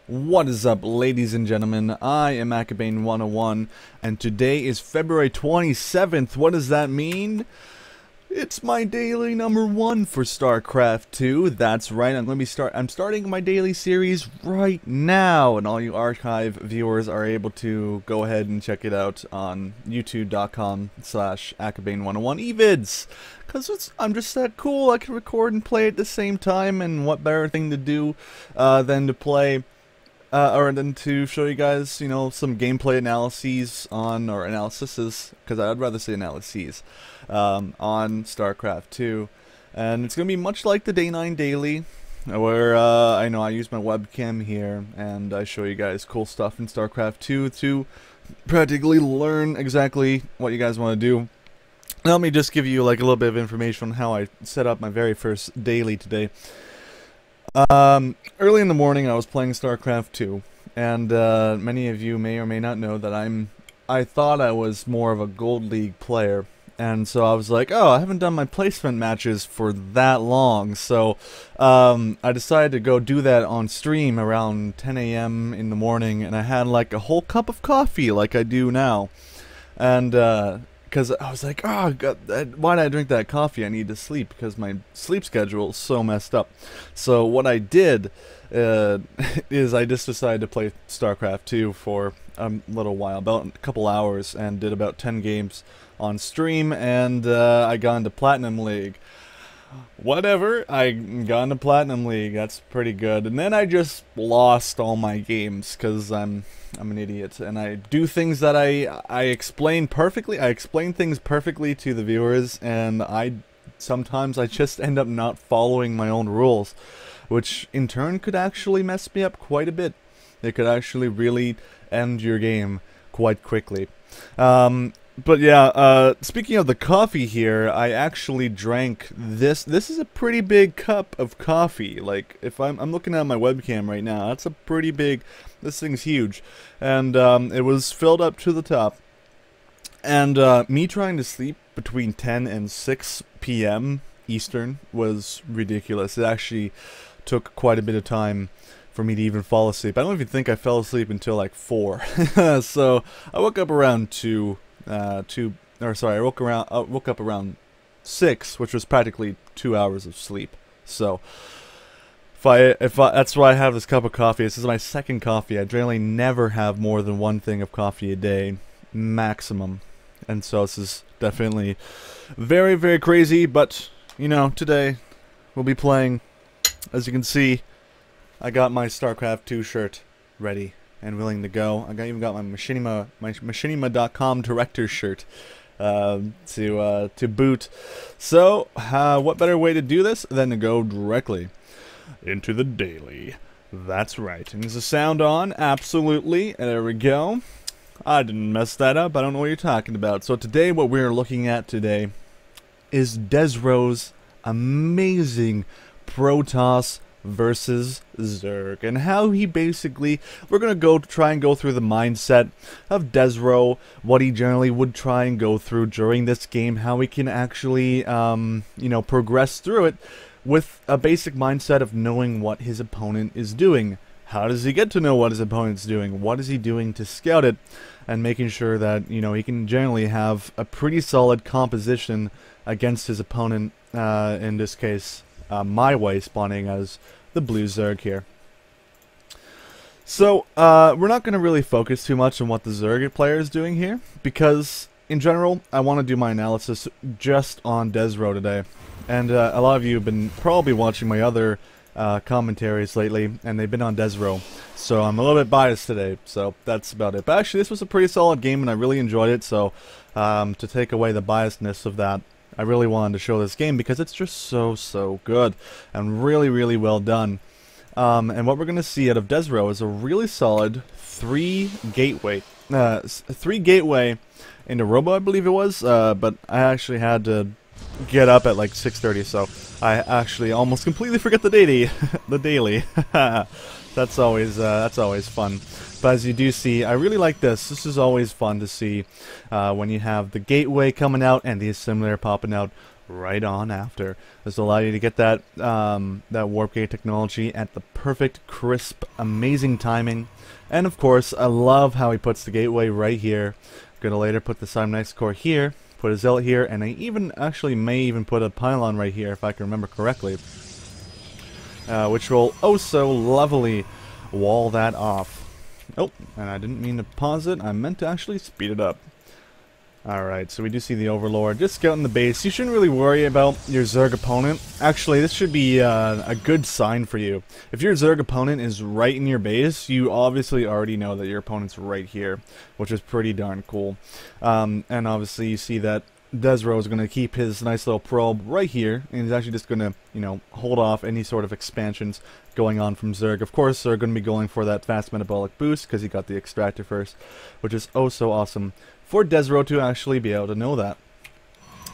What is up, ladies and gentlemen? I am Akabane101, and today is February 27th. What does that mean? It's my daily number 1 for StarCraft 2. That's right, I'm starting my daily series right now, and all you archive viewers are able to go ahead and check it out on youtube.com/Akabane101 evids. Cause I'm just that cool. I can record and play at the same time, and what better thing to do than to play or then to show you guys, you know, some gameplay analyses on, or analyses, because I'd rather say analyses, on StarCraft 2. And it's going to be much like the Day 9 Daily, where I know I use my webcam here, and I show you guys cool stuff in StarCraft 2 to practically learn exactly what you guys want to do. Let me just give you like a little bit of information on how I set up my very first daily today. Early in the morning I was playing StarCraft 2, and many of you may or may not know that I thought I was more of a Gold League player, and so I was like, oh, I haven't done my placement matches for that long, so I decided to go do that on stream around 10 a.m. in the morning, and I had like a whole cup of coffee like I do now, and because I was like, oh, God, why did I drink that coffee? I need to sleep because my sleep schedule is so messed up. So what I did is I just decided to play StarCraft 2 for a little while, about a couple hours, and did about 10 games on stream, and I got into Platinum League. Whatever, I got into Platinum League, that's pretty good, and then I just lost all my games, because I'm an idiot, and I do things that I explain perfectly, I explain things perfectly to the viewers, and sometimes I just end up not following my own rules, which in turn could actually mess me up quite a bit. It could actually really end your game quite quickly. But yeah, speaking of the coffee here, I actually drank this. This is a pretty big cup of coffee. Like, if I'm looking at my webcam right now, that's a pretty big, this thing's huge. And it was filled up to the top. And me trying to sleep between 10 and 6 p.m. Eastern was ridiculous. It actually took quite a bit of time for me to even fall asleep. I don't even think I fell asleep until like 4. So I woke up around 2. I woke up around 6, which was practically 2 hours of sleep. So, that's why I have this cup of coffee. This is my second coffee. I generally never have more than one thing of coffee a day, maximum. And so this is definitely very, very crazy. But, you know, today we'll be playing. As you can see, I got my StarCraft 2 shirt ready and willing to go. Even got my machinima.com director's shirt to boot. So, what better way to do this than to go directly into the daily? That's right. And is the sound on? Absolutely. And there we go. I didn't mess that up. I don't know what you're talking about. So today, what we're looking at today is Desrow's amazing Protoss versus Zerg, and how he basically, we're gonna try and go through the mindset of Desrow, what he generally would try and go through during this game, how he can actually you know, progress through it with a basic mindset of knowing what his opponent is doing. How does he get to know what his opponent's doing? What is he doing to scout it? And making sure that, you know, he can generally have a pretty solid composition against his opponent, in this case my way, spawning as the blue Zerg here. So, we're not going to really focus too much on what the Zerg player is doing here, because, in general, I want to do my analysis just on Desrow today. And a lot of you have been probably watching my other commentaries lately, and they've been on Desrow. So I'm a little bit biased today, so that's about it. But actually, this was a pretty solid game, and I really enjoyed it, so to take away the biasness of that, I really wanted to show this game because it's just so good and really, really well done. And what we're going to see out of Desrow is a really solid 3 gateway into Robo, I believe it was, but I actually had to get up at like 6:30, so I actually almost completely forget the daily. The daily. That's always fun. But as you do see, I really like this. This is always fun to see when you have the gateway coming out and the assimilator popping out right on after. This will allow you to get that that warp gate technology at the perfect, crisp, amazing timing. And of course, I love how he puts the gateway right here. Gonna later put the Cybernex core here, put a zealot here, and I even actually may even put a pylon right here if I can remember correctly, which will also lovely wall that off. Oh, and I didn't mean to pause it. I meant to actually speed it up. Alright, so we do see the Overlord just scouting the base. You shouldn't really worry about your Zerg opponent. Actually, this should be a good sign for you. If your Zerg opponent is right in your base, you obviously already know that your opponent's right here, which is pretty darn cool. And obviously you see that Desrow is going to keep his nice little probe right here, and he's actually just going to, you know, hold off any sort of expansions going on from Zerg. Of course, they're going to be going for that fast metabolic boost because he got the extractor first, which is oh so awesome for Desrow to actually be able to know that.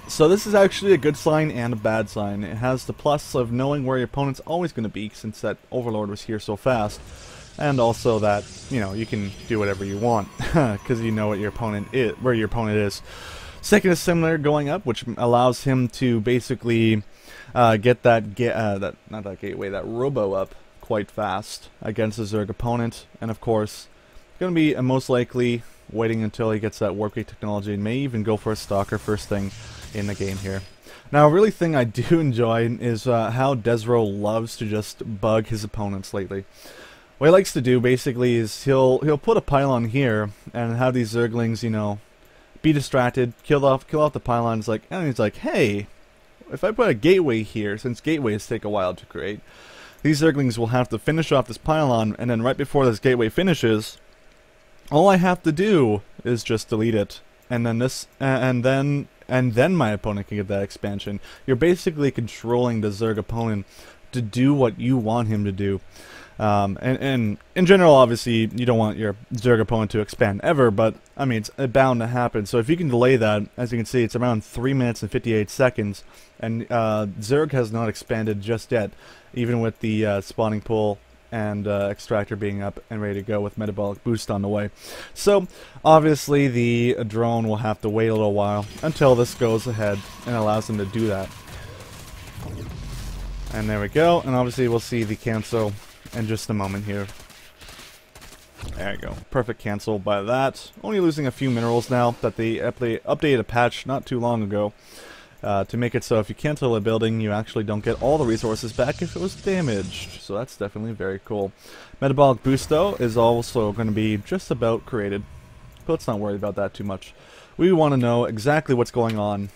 So this is actually a good sign and a bad sign. It has the plus of knowing where your opponent's always going to be, since that Overlord was here so fast, and also that, you know, you can do whatever you want because you know what your opponent is, where your opponent is. Second is similar going up, which allows him to basically get that that robo up quite fast against a Zerg opponent, and of course, going to be most likely waiting until he gets that warp gate technology, and may even go for a stalker first thing in the game here. Now, a really thing I do enjoy is how Desrow loves to just bug his opponents lately. What he likes to do basically is he'll put a pylon here and have these Zerglings, you know, be distracted, kill off the pylons, like, and he's like, hey, if I put a gateway here, since gateways take a while to create, these Zerglings will have to finish off this pylon, and then right before this gateway finishes, all I have to do is just delete it, and then this, and then my opponent can get that expansion. You're basically controlling the Zerg opponent to do what you want him to do. And in general, obviously, you don't want your Zerg opponent to expand ever, but, I mean, it's bound to happen. So if you can delay that, as you can see, it's around 3 minutes and 58 seconds, and Zerg has not expanded just yet, even with the spawning pool and extractor being up and ready to go with metabolic boost on the way. So, obviously, the drone will have to wait a little while until this goes ahead and allows them to do that. And there we go, and obviously we'll see the cancel in just a moment here. There you go. Perfect cancel by that. Only losing a few minerals now that they updated a patch not too long ago to make it so if you cancel a building, you actually don't get all the resources back if it was damaged. So that's definitely very cool. Metabolic boost, though, is also going to be just about created. But let's not worry about that too much. We want to know exactly what's going on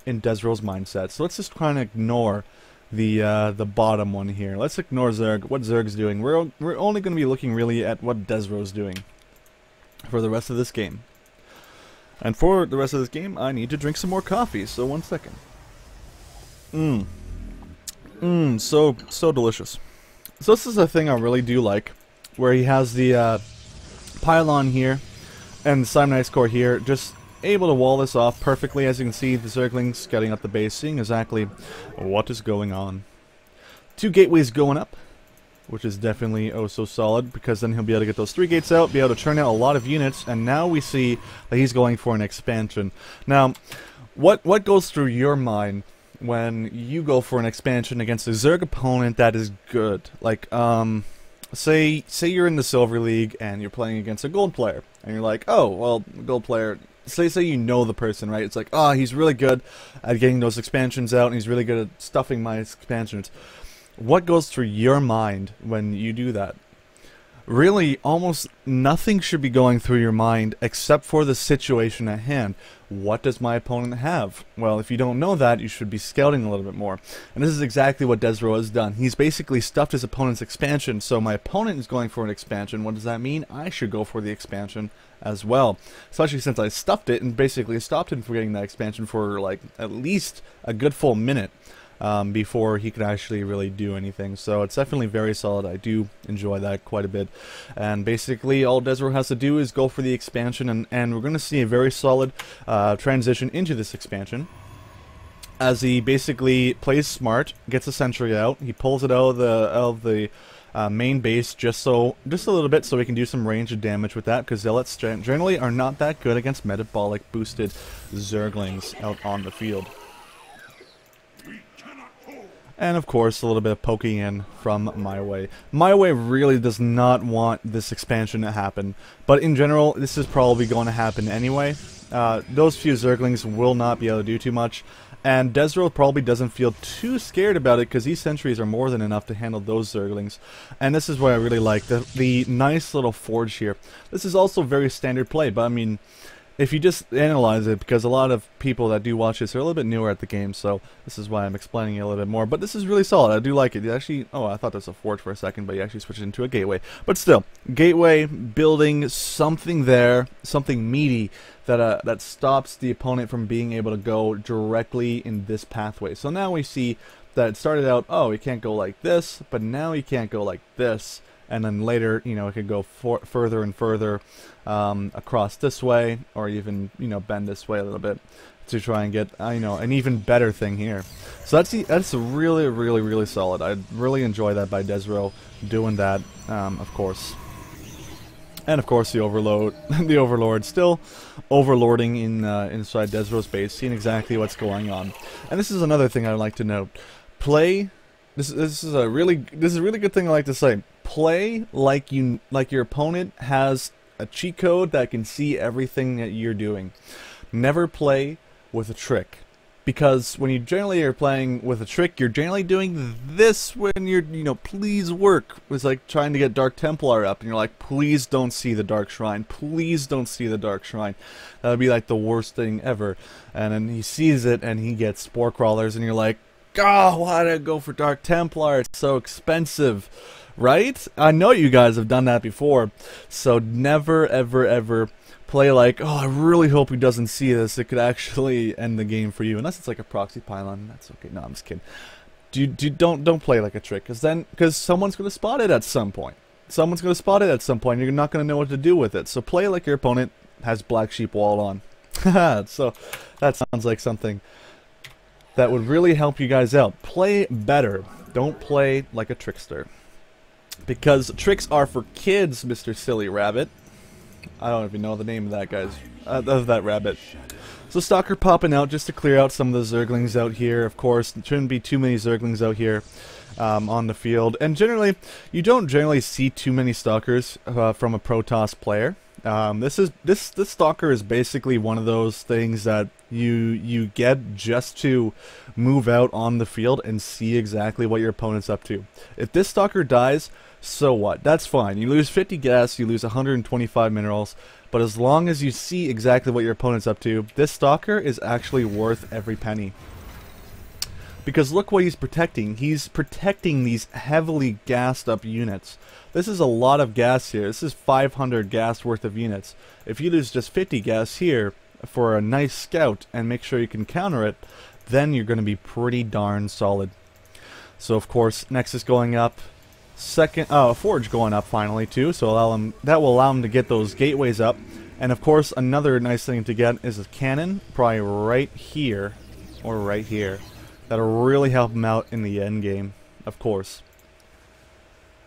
in Desrow's mindset. So let's just kind of ignore the bottom one here. Let's ignore Zerg, what Zerg's doing. We're only going to be looking really at what Desrow's doing for the rest of this game. And for the rest of this game, I need to drink some more coffee, so 1 second. So delicious. So this is a thing I really do like, where he has the pylon here, and the Cybernex core here, just able to wall this off perfectly. As you can see, the Zerglings getting up the base, seeing exactly what is going on. 2 gateways going up, which is definitely oh so solid, because then he'll be able to get those 3 gates out, be able to turn out a lot of units, and now we see that he's going for an expansion. Now, what goes through your mind when you go for an expansion against a Zerg opponent that is good? Like, say you're in the Silver League and you're playing against a Gold player, and you're like, oh, well, Gold player, say you know the person, right? It's like, oh, he's really good at getting those expansions out, and he's really good at stuffing my expansions. What goes through your mind when you do that? Really, almost nothing should be going through your mind except for the situation at hand. What does my opponent have? Well, if you don't know that, you should be scouting a little bit more. And this is exactly what Desrow has done. He's basically stuffed his opponent's expansion, so my opponent is going for an expansion. What does that mean? I should go for the expansion as well. Especially since I stuffed it and basically stopped him from getting that expansion for like at least a good full minute. Before he could actually really do anything. So it's definitely very solid. I do enjoy that quite a bit. And basically all Desrow has to do is go for the expansion, and we're going to see a very solid transition into this expansion. As he basically plays smart, gets a sentry out, he pulls it out of the main base just a little bit so we can do some range damage with that, because zealots generally are not that good against metabolic boosted Zerglings out on the field. And of course, a little bit of poking in from My Way. My Way really does not want this expansion to happen, but in general, this is probably going to happen anyway. Those few Zerglings will not be able to do too much, and Desrow probably doesn't feel too scared about it because these sentries are more than enough to handle those Zerglings. And this is what I really like, the nice little forge here. This is also very standard play, but I mean, if you just analyze it, because a lot of people that do watch this are a little bit newer at the game, so this is why I'm explaining it a little bit more. But this is really solid. I do like it. It actually, oh, I thought that was a forge for a second, but you actually switched it into a gateway. But still, gateway, building something there, something meaty that stops the opponent from being able to go directly in this pathway. So now we see that it started out, oh, you can't go like this, but now you can't go like this. And then later, you know, it could go further and further across this way, or even, you know, bend this way a little bit to try and get, you know, an even better thing here. So that's really, really, really solid. I really enjoy that by Desrow doing that, of course. And of course, the Overlord still overlording in inside Desrow's base, seeing exactly what's going on. And this is another thing I'd like to note: play. This is a really good thing I like to say. Play like your opponent has a cheat code that can see everything that you're doing. Never play with a trick, because when you generally are playing with a trick, you're generally doing this when you're, you know, please work. It's like trying to get Dark Templar up, and you're like, please don't see the Dark Shrine. Please don't see the Dark Shrine. That would be like the worst thing ever. And then he sees it, and he gets Spore Crawlers, and you're like, oh, why did I go for Dark Templar? It's so expensive, right? I know you guys have done that before, so never, ever, ever play like, oh, I really hope he doesn't see this. It could actually end the game for you, unless it's like a proxy pylon. That's okay. No, I'm just kidding. Don't play like a trick, because someone's gonna spot it at some point. Someone's gonna spot it at some point. You're not gonna know what to do with it. So play like your opponent has Black Sheep Wall on. So that sounds like something that would really help you guys out. Play better. Don't play like a trickster. Because tricks are for kids, Mr. Silly Rabbit. I don't even know the name of that, guys. Of that rabbit. So Stalker popping out just to clear out some of the Zerglings out here. Of course, there shouldn't be too many Zerglings out here on the field. And generally, you don't generally see too many Stalkers from a Protoss player. This Stalker is basically one of those things that you get just to move out on the field and see exactly what your opponent's up to. If this Stalker dies, so what? That's fine. You lose 50 gas, you lose 125 minerals, but as long as you see exactly what your opponent's up to, this Stalker is actually worth every penny. Because look what he's protecting. He's protecting these heavily gassed up units. This is a lot of gas here. This is 500 gas worth of units. If you lose just 50 gas here for a nice scout and make sure you can counter it, then you're going to be pretty darn solid. So of course, Nexus going up. Forge going up finally too, so that will allow him to get those gateways up. And of course, another nice thing to get is a cannon, probably right here, or right here. That'll really help him out in the end game, of course.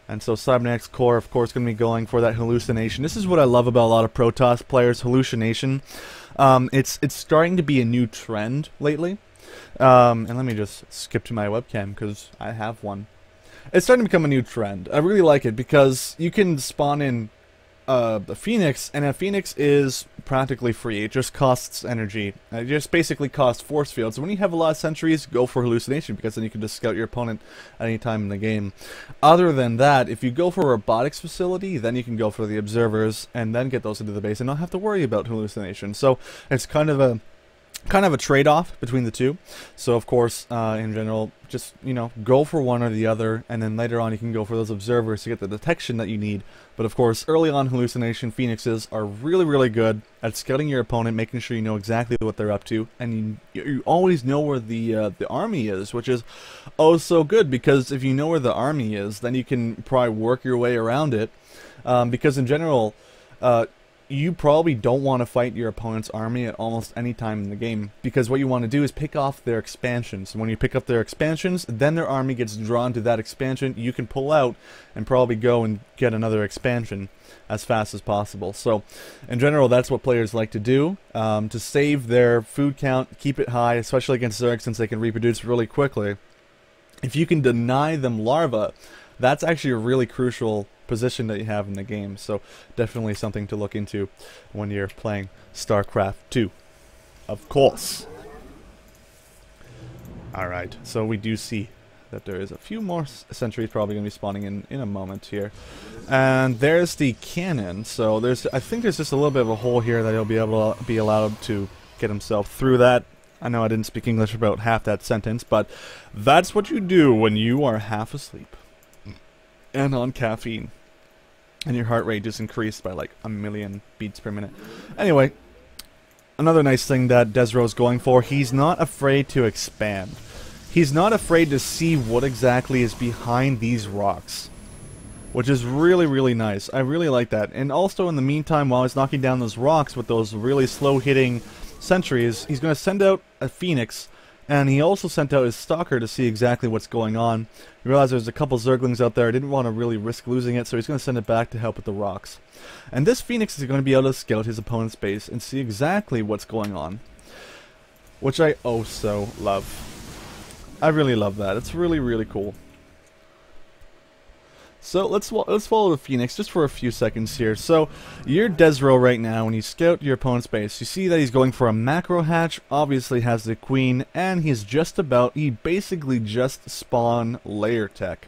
And so Cybernetics Core, of course, going to be going for that hallucination. This is what I love about a lot of Protoss players, hallucination. It's starting to be a new trend lately. And let me just skip to my webcam, because I have one. It's starting to become a new trend. I really like it because you can spawn in a Phoenix, and a Phoenix is practically free. It just costs energy. It just basically costs force fields. So when you have a lot of sentries, go for hallucination, because then you can just scout your opponent at any time in the game. Other than that, if you go for a robotics facility, then you can go for the observers and then get those into the base and not have to worry about hallucination. So it's kind of a trade-off between the two. So of course, in general, just, you know, go for one or the other, and then later on you can go for those observers to get the detection that you need. But of course, early on, hallucination Phoenixes are really, really good at scouting your opponent, making sure you know exactly what they're up to, and you always know where the army is, which is oh so good, because if you know where the army is, then you can probably work your way around it, because in general, you probably don't want to fight your opponent's army at almost any time in the game, because what you want to do is pick off their expansions. And when you pick up their expansions, then their army gets drawn to that expansion. You can pull out and probably go and get another expansion as fast as possible. So in general, that's what players like to do, to save their food count, keep it high, especially against Zerg, since they can reproduce really quickly. if you can deny them larva, that's actually a really crucial position that you have in the game. So definitely something to look into when you're playing StarCraft 2, of course. Alright, so we do see that there is a few more sentries probably going to be spawning in a moment here. And there's the cannon. So I think there's just a little bit of a hole here that he'll be able to be allowed to get himself through that. I know I didn't speak English about half that sentence, but that's what you do when you are half asleep and on caffeine and your heart rate just increased by like 1,000,000 beats per minute. Anyway, another nice thing that Desrow's going for, he's not afraid to expand. He's not afraid to see what exactly is behind these rocks, which is really, really nice. I really like that. And also in the meantime, while he's knocking down those rocks with those really slow hitting sentries, he's going to send out a Phoenix, and he also sent out his Stalker to see exactly what's going on. He realized there's a couple Zerglings out there. I didn't want to really risk losing it, so he's going to send it back to help with the rocks. And this Phoenix is going to be able to scout his opponent's base and see exactly what's going on, which I oh so love. I really love that. It's really, really cool. So let's follow the Phoenix just for a few seconds here. So you're Desrow right now. When you scout your opponent's base, you see that he's going for a macro hatch. Obviously has the queen, and he basically just spawned layer tech.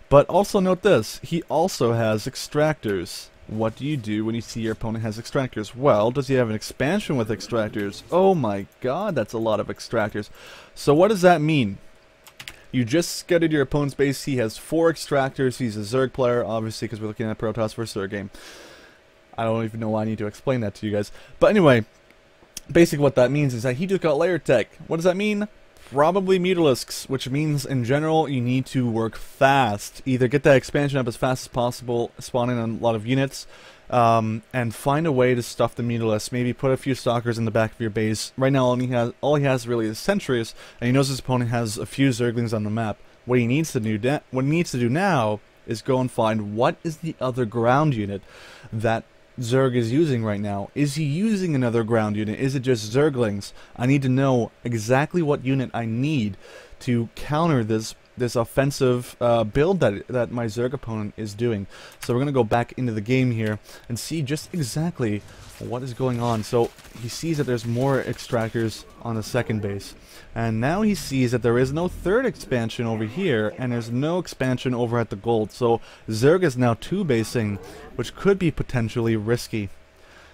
But also note this: he also has extractors. What do you do when you see your opponent has extractors? Well, does he have an expansion with extractors? Oh my god, that's a lot of extractors. So what does that mean? You just scouted your opponent's base. He has 4 extractors. He's a Zerg player, obviously, because we're looking at a Protoss vs Zerg game. I don't even know why I need to explain that to you guys. But anyway, basically what that means is that he just got layer tech. What does that mean? Probably Mutalisks, which means in general you need to work fast. Either get that expansion up as fast as possible, spawn in a lot of units, and find a way to stuff the Mutalisks. Maybe put a few Stalkers in the back of your base. Right now all he has really is sentries, and he knows his opponent has a few Zerglings on the map. What he needs to do now is go and find what is the other ground unit that Zerg is using right now. Is he using another ground unit? Is it just Zerglings? I need to know exactly what unit I need to counter this offensive build that my Zerg opponent is doing. So we're going to go back into the game here and see just exactly what is going on. So he sees that there's more extractors on the second base, and now he sees that there is no third expansion over here, and there's no expansion over at the gold. So Zerg is now 2-basing, which could be potentially risky.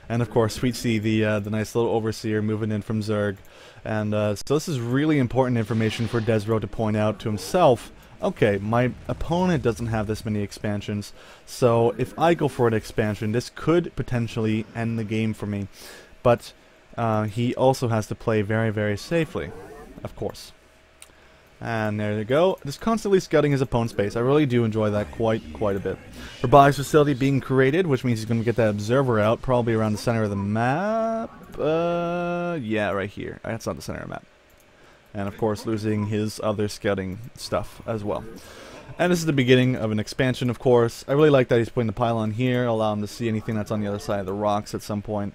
And of course we see the nice little Overseer moving in from Zerg. And so this is really important information for Desrow to point out to himself. Okay, my opponent doesn't have this many expansions, so if I go for an expansion, this could potentially end the game for me. But he also has to play very, very safely, of course. And there you go, just constantly scouting his opponent's base. I really do enjoy that quite a bit. Robotics facility being created, which means he's going to get that observer out, probably around the center of the map. Yeah, right here. That's not the center of the map. And of course losing his other scouting stuff as well. And this is the beginning of an expansion, of course. I really like that he's putting the pylon here, allow him to see anything that's on the other side of the rocks at some point,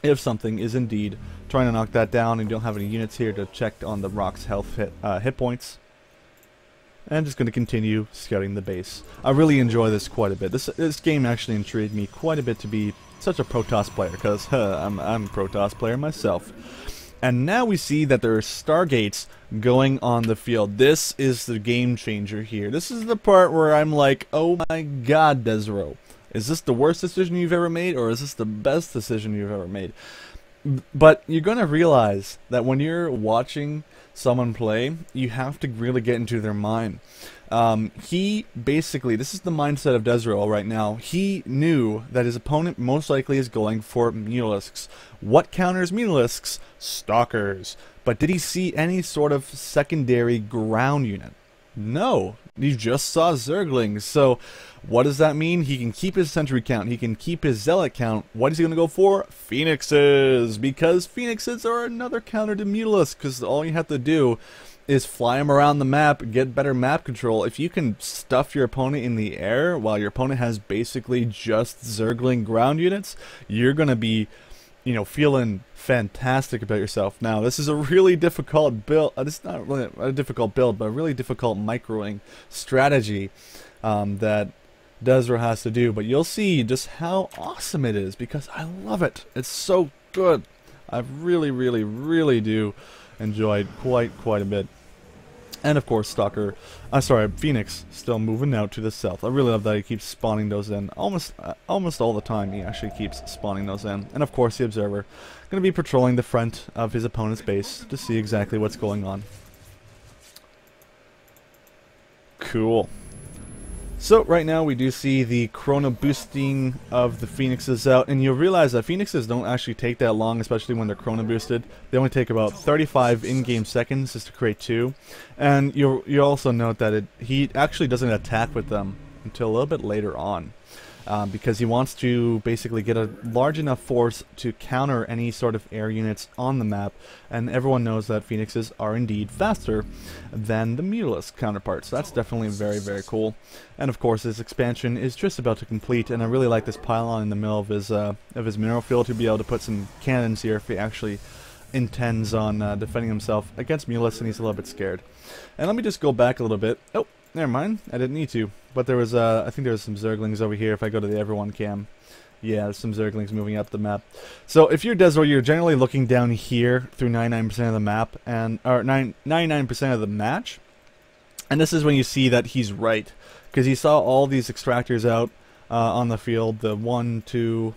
if something is indeed trying to knock that down, and you don't have any units here to check on the rock's health hit points. And just going to continue scouting the base. I really enjoy this quite a bit. This game actually intrigued me quite a bit to be such a Protoss player, because I'm a Protoss player myself. And now we see that there are Stargates going on the field. This is the game changer here. This is the part where I'm like, oh my god, Desrow. Is this the worst decision you've ever made, or is this the best decision you've ever made? But you're going to realize that when you're watching someone play, you have to really get into their mind. He basically, this is the mindset of Desrow right now. He knew that his opponent most likely is going for Mutalisks. What counters Mutalisks? Stalkers. But did he see any sort of secondary ground unit? No. You just saw Zerglings. So what does that mean? He can keep his sentry count. He can keep his zealot count. What is he going to go for? Phoenixes. Because Phoenixes are another counter to Mutalisk. Because all you have to do is fly them around the map, get better map control. If you can stuff your opponent in the air while your opponent has basically just Zergling ground units, you're going to be you know, feeling fantastic about yourself. Now, this is a really difficult build. It's not really a difficult build, but a really difficult microing strategy that Desrow has to do. But you'll see just how awesome it is because I love it. It's so good. I really, really, really do enjoy it quite a bit. And of course, Phoenix still moving out to the south. I really love that he keeps spawning those in. Almost all the time he actually keeps spawning those in. And of course, the Observer going to be patrolling the front of his opponent's base to see exactly what's going on. Cool. So right now we do see the chrono boosting of the Phoenixes out, and you'll realize that Phoenixes don't actually take that long, especially when they're chrono boosted. They only take about 35 in-game seconds just to create 2, and you'll also note that he actually doesn't attack with them until a little bit later on. Because he wants to basically get a large enough force to counter any sort of air units on the map, and everyone knows that Phoenixes are indeed faster than the Mutalisk counterparts. So that's definitely very, very cool. And of course, his expansion is just about to complete, and I really like this pylon in the middle of his mineral field to be able to put some cannons here if he actually intends on defending himself against Mutalisk and he's a little bit scared. And let me just go back a little bit. Oh, never mind. I didn't need to. But there was, I think there was some Zerglings over here if I go to the Everyone cam. Yeah, there's some Zerglings moving up the map. So if you're Desrow, you're generally looking down here through 99% of the map, or 99% of the match. And this is when you see that he's right. Because he saw all these extractors out on the field. The 1, 2,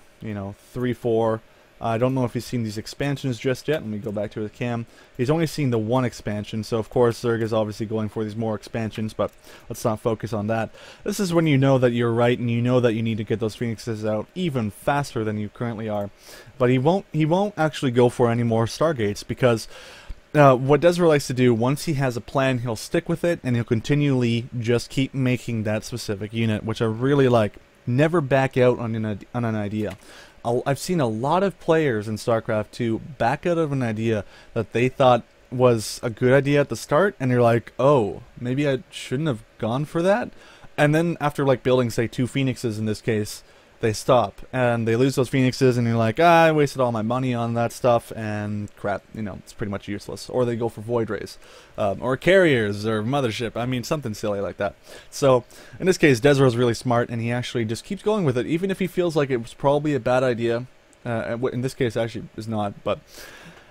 3, 4. I don't know if he's seen these expansions just yet. Let me go back to the cam. He's only seen the 1 expansion, so of course Zerg is obviously going for these more expansions, but let's not focus on that. This is when you know that you're right, and you know that you need to get those Phoenixes out even faster than you currently are. But he won't actually go for any more Stargates, because what Desrow likes to do, once he has a plan, he'll stick with it, and he'll continually just keep making that specific unit, which I really like. Never back out on an idea. I've seen a lot of players in StarCraft 2 back out of an idea that they thought was a good idea at the start, and you're like, oh, maybe I shouldn't have gone for that. And then after like building, say, 2 Phoenixes in this case, they stop and they lose those Phoenixes, and you're like, I wasted all my money on that stuff, and crap, it's pretty much useless. Or they go for Void Rays, or Carriers, or Mothership. I mean, something silly like that. So in this case, Desrow's really smart, and he actually just keeps going with it, even if he feels like it was probably a bad idea. In this case, actually, is not, but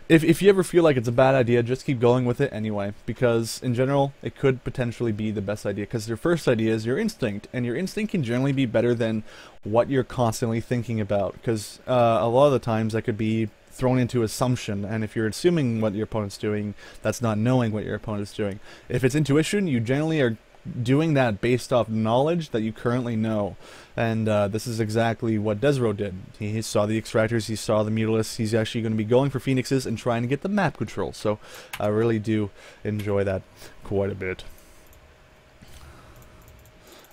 if you ever feel like it's a bad idea, just keep going with it anyway, because in general, it could potentially be the best idea, because your first idea is your instinct, and your instinct can generally be better than what you're constantly thinking about, because a lot of the times that could be thrown into assumption, and if you're assuming what your opponent's doing, that's not knowing what your opponent's doing. If it's intuition, you generally are doing that based off knowledge that you currently know, and this is exactly what Desrow did. He saw the extractors, he saw the Mutalisks, he's actually going to be going for Phoenixes and trying to get the map control, so I really do enjoy that quite a bit.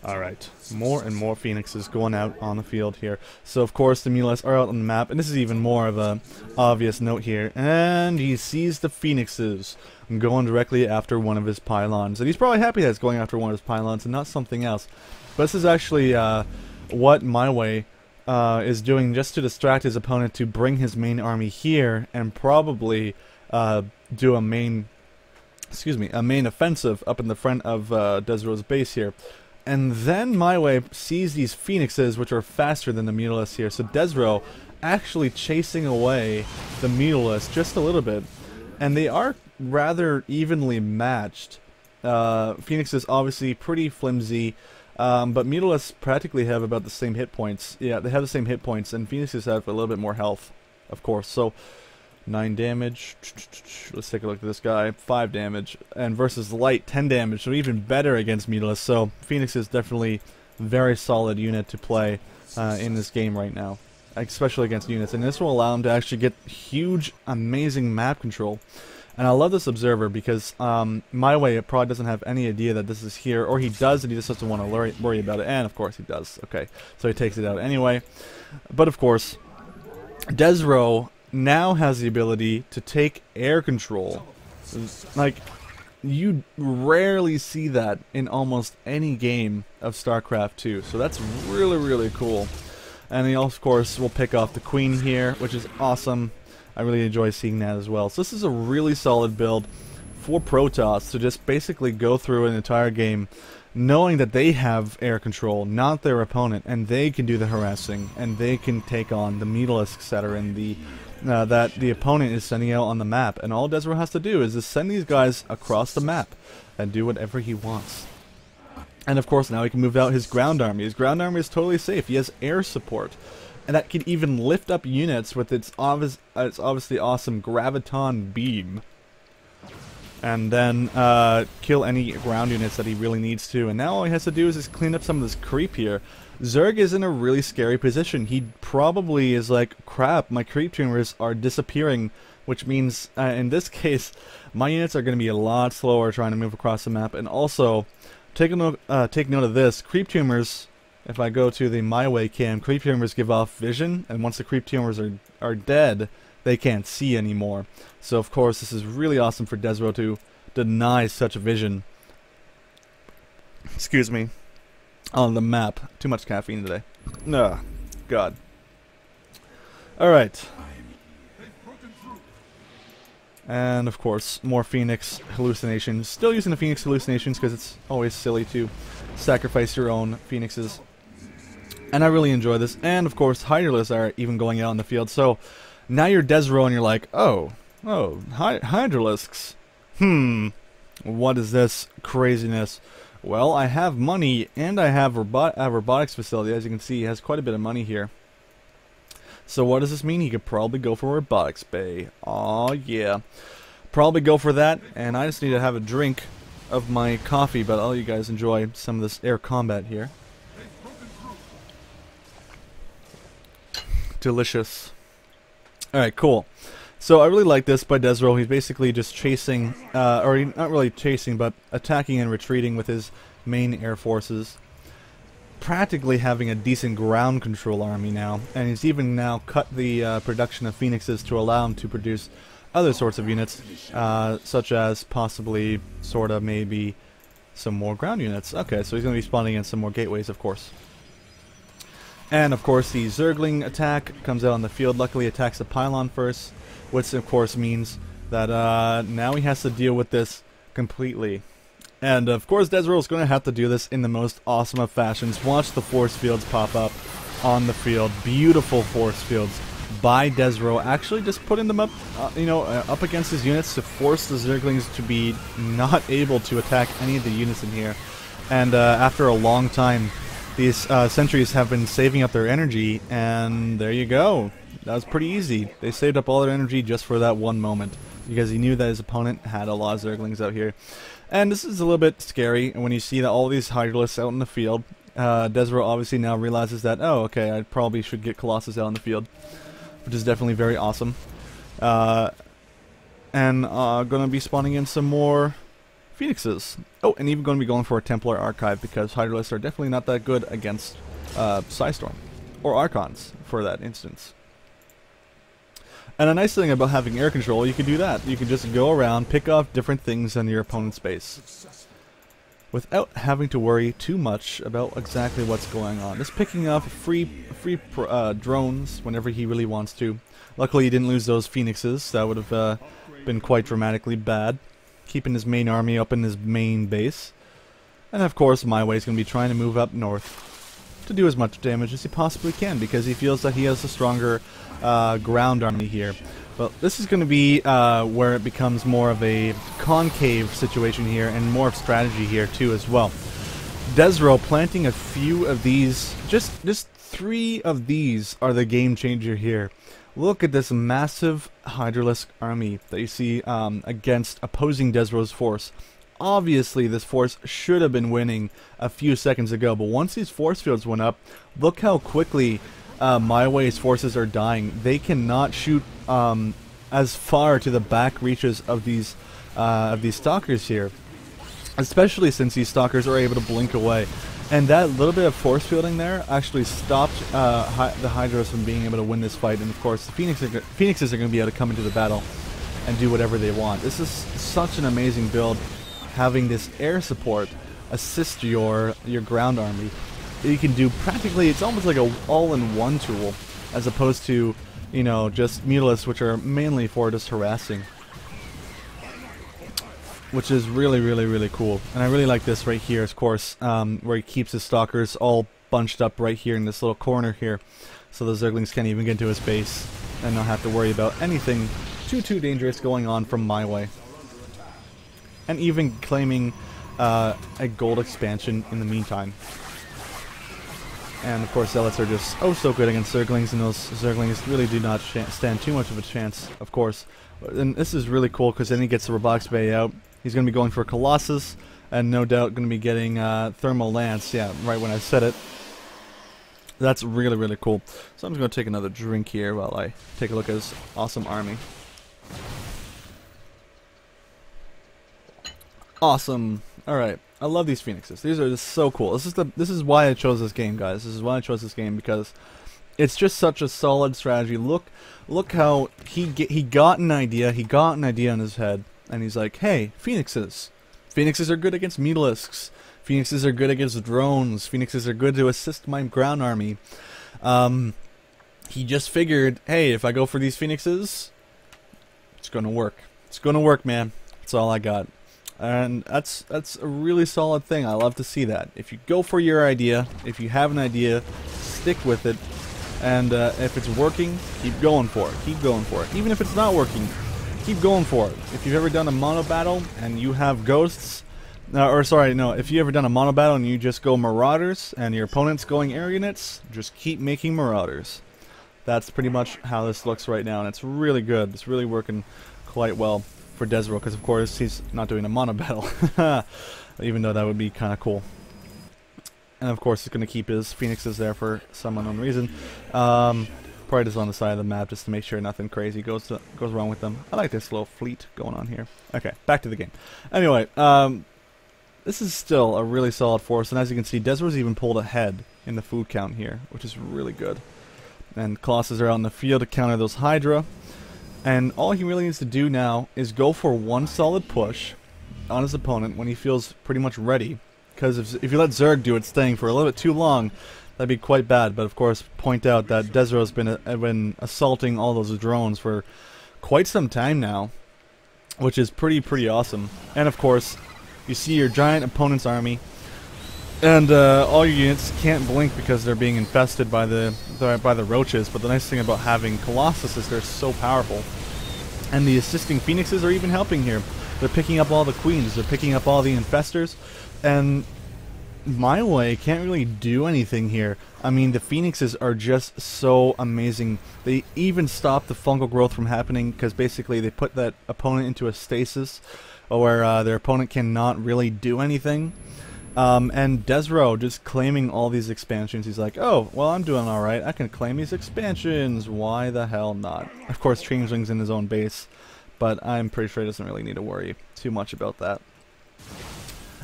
Alright, more and more Phoenixes going out on the field here. So of course the Mutalisks are out on the map, and this is even more of a obvious note here, and he sees the Phoenixes going directly after one of his pylons, and he's probably happy that it's going after one of his pylons and not something else. But this is actually what My Way is doing, just to distract his opponent to bring his main army here and probably do a main offensive up in the front of Desrow's base here. And then My Way sees these Phoenixes, which are faster than the Mutalisks here, so Desrow actually chasing away the Mutalisks just a little bit, and they are rather evenly matched. Phoenix is obviously pretty flimsy, but Mutalisks practically have about the same hit points. Yeah, they have the same hit points, and Phoenixes have a little bit more health, of course. So 9 damage. Let's take a look at this guy. 5 damage, and versus light 10 damage, so even better against Mutalisks. So Phoenix is definitely a very solid unit to play in this game right now, especially against units, and this will allow him to actually get huge, amazing map control. And I love this Observer because My Way probably doesn't have any idea that this is here, or he does and he just doesn't want to worry about it, and of course he does. Okay, so he takes it out anyway. But of course, Desrow now has the ability to take air control. Like, you rarely see that in almost any game of StarCraft 2, so that's really, really cool. And he, of course, will pick off the Queen here, which is awesome. I really enjoy seeing that as well. So this is a really solid build for Protoss to just basically go through an entire game knowing that they have air control, not their opponent, and they can do the harassing, and they can take on the Mutalisks that are in the that the opponent is sending out on the map. And all Desrow has to do is just send these guys across the map and do whatever he wants. And of course now he can move out his ground army. His ground army is totally safe. He has air support, and that can even lift up units with its obviously awesome Graviton beam. And then kill any ground units that he really needs to. And now all he has to do is just clean up some of this creep here. Zerg is in a really scary position. He probably is like, crap, my creep tumors are disappearing, which means in this case my units are going to be a lot slower trying to move across the map. And also take note of this, creep tumors. If I go to the My Way cam, creep tumors give off vision, and once the creep tumors are dead, they can't see anymore. So of course this is really awesome for Desrow to deny such vision. Excuse me. On the map. Too much caffeine today. Ugh. God. Alright. And of course, more Phoenix hallucinations. Still using the Phoenix hallucinations because it's always silly to sacrifice your own Phoenixes. And I really enjoy this. And of course, Hydralisks are even going out in the field. So now you're Desrow and you're like, Hydralisks. What is this craziness? Well, I have money and I have a robotics facility. As you can see, he has quite a bit of money here. So what does this mean? He could probably go for robotics bay. Aw, yeah. Probably go for that, and I just need to have a drink of my coffee, but I'll let you guys enjoy some of this air combat here. Delicious. Alright, cool. So I really like this by Desrow. He's basically just chasing, not really chasing, but attacking and retreating with his main air forces. Practically having a decent ground control army now, and he's even now cut the production of Phoenixes to allow him to produce other sorts of units, such as possibly, sorta, maybe some more ground units. Okay, so he's going to be spawning in some more gateways, of course. And of course the Zergling attack comes out on the field, luckily attacks the pylon first, which of course means that now he has to deal with this completely. And of course Desrow is going to have to do this in the most awesome of fashions. Watch the force fields pop up on the field. Beautiful force fields by Desrow. Actually just putting them up, up against his units to force the Zerglings to be not able to attack any of the units in here. And after a long time, these sentries have been saving up their energy, and there you go. That was pretty easy. They saved up all their energy just for that one moment, because he knew that his opponent had a lot of Zerglings out here. And this is a little bit scary when you see that all these Hydralisks out in the field. Desrow obviously now realizes that, oh, okay, I probably should get Colossus out in the field, which is definitely very awesome. And gonna be spawning in some more Phoenixes. Oh, and even going to be going for a Templar Archive, because Hydralisks are definitely not that good against Psystorm, or Archons, for that instance. And a nice thing about having air control, you can do that. You can just go around, pick off different things on your opponent's base, without having to worry too much about exactly what's going on. Just picking off free drones whenever he really wants to. Luckily he didn't lose those Phoenixes. That would have been quite dramatically bad. Keeping his main army up in his main base. And of course My Way is going to be trying to move up north to do as much damage as he possibly can, because he feels that he has a stronger ground army here. But this is going to be where it becomes more of a concave situation here, and more of strategy here too as well. Desrow planting a few of these, just 3 of these are the game changer here. Look at this massive Hydralisk army that you see against opposing Desrow's force. Obviously this force should have been winning a few seconds ago, but once these force fields went up, look how quickly My Way's forces are dying. They cannot shoot as far to the back reaches of these stalkers here, especially since these stalkers are able to blink away. And that little bit of force fielding there actually stopped the Hydras from being able to win this fight. And of course the Phoenixes are going to be able to come into the battle and do whatever they want. This is such an amazing build, having this air support assist your ground army. that you can do practically, it's almost like a all-in-one tool, as opposed to, you know, just mutalisks, which are mainly for just harassing. Which is really, really, really cool. And I really like this right here, of course, where he keeps his stalkers all bunched up right here in this little corner here, so the Zerglings can't even get into his base, and not have to worry about anything too dangerous going on from my way. And even claiming a gold expansion in the meantime. And of course, Zealots are just oh so good against Zerglings, and those Zerglings really do not stand too much of a chance, of course. And this is really cool because then he gets the Robox Bay out. He's going to be going for Colossus, and no doubt going to be getting Thermal Lance. Yeah, right when I said it. That's really, really cool. So I'm just going to take another drink here while I take a look at his awesome army. Awesome. Alright. I love these Phoenixes. These are just so cool. This is why I chose this game, guys. This is why I chose this game, because it's just such a solid strategy. Look how he got an idea. He got an idea in his head, and he's like, hey, Phoenixes. Phoenixes are good against mutalisks. Phoenixes are good against drones. Phoenixes are good to assist my ground army. He just figured, hey, if I go for these Phoenixes, it's gonna work. It's gonna work, man. That's all I got. And that's a really solid thing. I love to see that. If you go for your idea, if you have an idea, stick with it. And if it's working, keep going for it. Keep going for it. Even if it's not working, keep going for it. If you've ever done a mono battle and you have ghosts, if you ever done a mono battle and you just go Marauders and your opponent's going air units, just keep making Marauders. That's pretty much how this looks right now, and it's really good. It's really working quite well for Desrow, because of course he's not doing a mono battle, even though that would be kind of cool. And of course he's going to keep his Phoenixes there for some unknown reason. Probably just on the side of the map just to make sure nothing crazy goes wrong with them. I like this little fleet going on here. Okay, back to the game. Anyway, this is still a really solid force, and as you can see, Desrow's even pulled ahead in the food count here, which is really good. And Colossus are out in the field to counter those Hydra. And all he really needs to do now is go for one solid push on his opponent when he feels pretty much ready. Because if you let Zerg do its thing for a little bit too long, that'd be quite bad. But of course, point out that Desrow's been assaulting all those drones for quite some time now, which is pretty awesome. And of course, you see your giant opponent's army, and all your units can't blink because they're being infested by the roaches. But the nice thing about having Colossus is they're so powerful, and the assisting Phoenixes are even helping here. They're picking up all the queens, they're picking up all the infestors, and my way can't really do anything here. I mean, the Phoenixes are just so amazing. They even stop the fungal growth from happening, because basically they put that opponent into a stasis where their opponent cannot really do anything. And Desrow just claiming all these expansions. He's like, oh, well, I'm doing alright. I can claim these expansions. Why the hell not? Of course, Changeling's in his own base, but I'm pretty sure he doesn't really need to worry too much about that.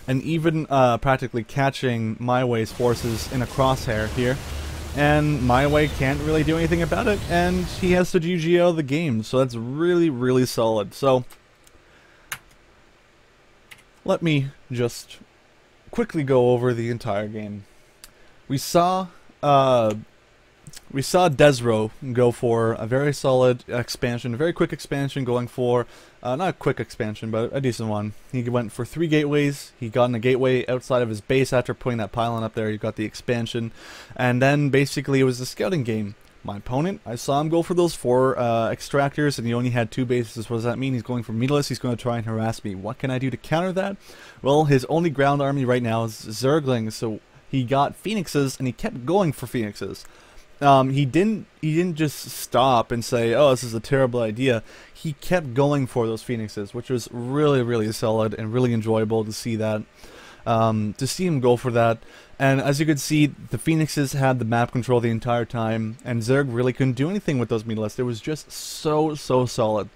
And even practically catching My Way's forces in a crosshair here. And My Way can't really do anything about it, and he has to GGO the game. So that's really solid. So let me just quickly go over the entire game. We saw Desrow go for a very solid expansion, a very quick expansion, going for not a quick expansion, but a decent one. He went for 3 gateways. He got in a gateway outside of his base after putting that pylon up there. He got the expansion, and then basically it was a scouting game. My opponent, I saw him go for those 4 extractors, and he only had 2 bases. What does that mean? He's going for mutalisks. He's going to try and harass me. What can I do to counter that? Well, his only ground army right now is Zerglings, so he got Phoenixes, and he kept going for Phoenixes. He didn't just stop and say, oh, this is a terrible idea. He kept going for those Phoenixes, which was really solid and really enjoyable to see that. To see him go for that. And as you could see, the Phoenixes had the map control the entire time, and Zerg really couldn't do anything with those mutalisks. It was just so solid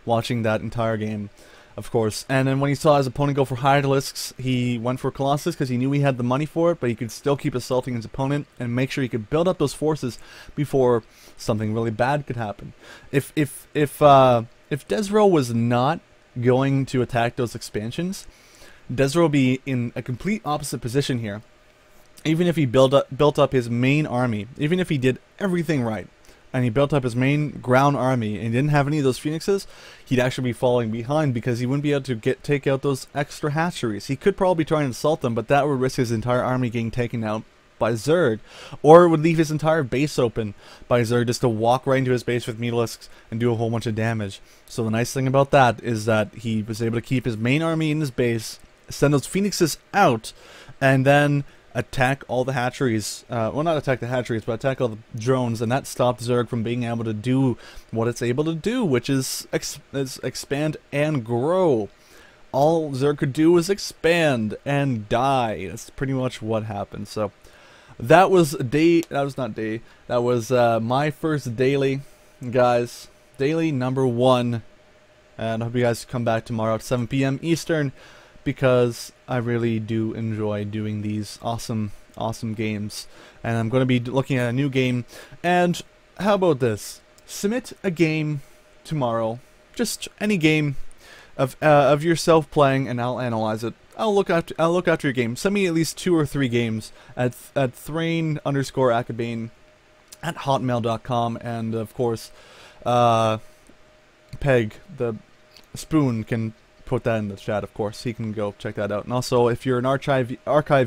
watching that entire game, of course. And then when he saw his opponent go for Hydralisks, he went for Colossus because he knew he had the money for it, but he could still keep assaulting his opponent and make sure he could build up those forces before something really bad could happen. If Desrow was not going to attack those expansions, Desrow would be in a complete opposite position here. even if he built up his main army, even if he did everything right, and he built up his main ground army and he didn't have any of those phoenixes, he'd actually be falling behind because he wouldn't be able to take out those extra hatcheries. He could probably try and assault them, but that would risk his entire army getting taken out by Zerg, or it would leave his entire base open by Zerg just to walk right into his base with Mutalisks and do a whole bunch of damage. So the nice thing about that is that he was able to keep his main army in his base, send those phoenixes out, and then attack all the hatcheries. Well, not attack the hatcheries, but attack all the drones, and that stopped Zerg from being able to do what it's able to do, which is expand and grow. All Zerg could do was expand and die. That's pretty much what happened. So that was my first daily, guys. Daily number 1. And I hope you guys come back tomorrow at 7 p.m. Eastern, because I really do enjoy doing these awesome games. And I'm going to be looking at a new game. And how about this? Submit a game tomorrow. Just any game of yourself playing, and I'll analyze it. I'll look after your game. Send me at least 2 or 3 games at Thrain_Akabane at hotmail.com, and of course, Peg the Spoon can put that in the chat. Of course, he can go check that out. And also, if you're an archive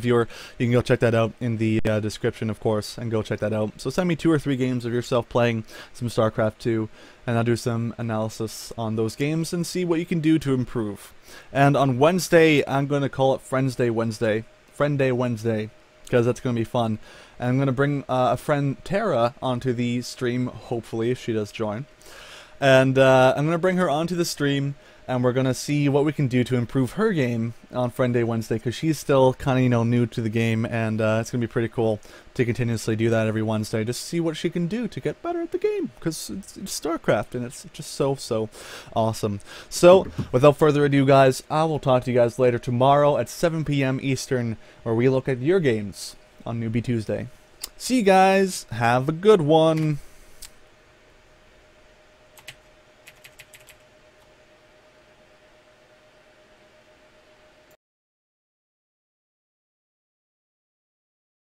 viewer, you can go check that out in the description, of course, and go check that out. So send me 2 or 3 games of yourself playing some StarCraft 2, and I'll do some analysis on those games and see what you can do to improve. And on Wednesday, I'm going to call it Friend Day Wednesday, because that's going to be fun. And I'm going to bring a friend, Tara, onto the stream, hopefully, if she does join. And I'm going to bring her onto the stream, and we're going to see what we can do to improve her game on Friend Day Wednesday, because she's still kind of, new to the game, and it's going to be pretty cool to continuously do that every Wednesday, just to see what she can do to get better at the game, because it's StarCraft, and it's just so awesome. So, without further ado, guys, I will talk to you guys later tomorrow at 7 p.m. Eastern, where we look at your games on Newbie Tuesday. See you guys, have a good one!